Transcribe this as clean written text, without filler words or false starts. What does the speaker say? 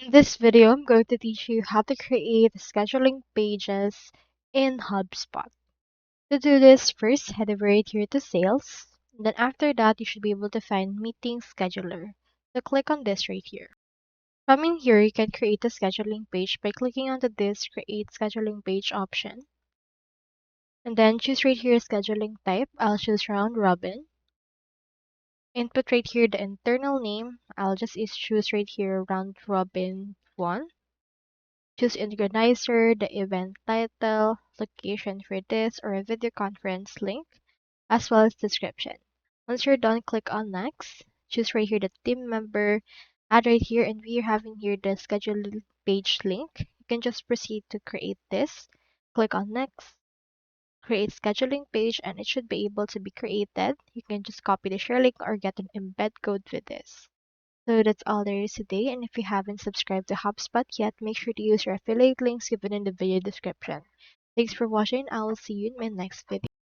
In this video, I'm going to teach you how to create scheduling pages in HubSpot. To do this, first head over right here to Sales. Then after that, you should be able to find Meeting Scheduler. So click on this right here. From in here, you can create a scheduling page by clicking onto this Create Scheduling Page option. And then choose right here Scheduling Type. I'll choose Round Robin. Input right here the internal name. I'll just choose right here Round Robin 1. Choose organizer, the event title, location for this or a video conference link, as well as description. Once you're done, click on next. Choose right here the team member, add right here, and we're having here the schedule page link. You can just proceed to create this. Click on next, create scheduling page, and it should be able to be created. You can just copy the share link or get an embed code with this. So that's all there is today, and if you haven't subscribed to HubSpot yet, make sure to use your affiliate links given in the video description. Thanks for watching. I will see you in my next video.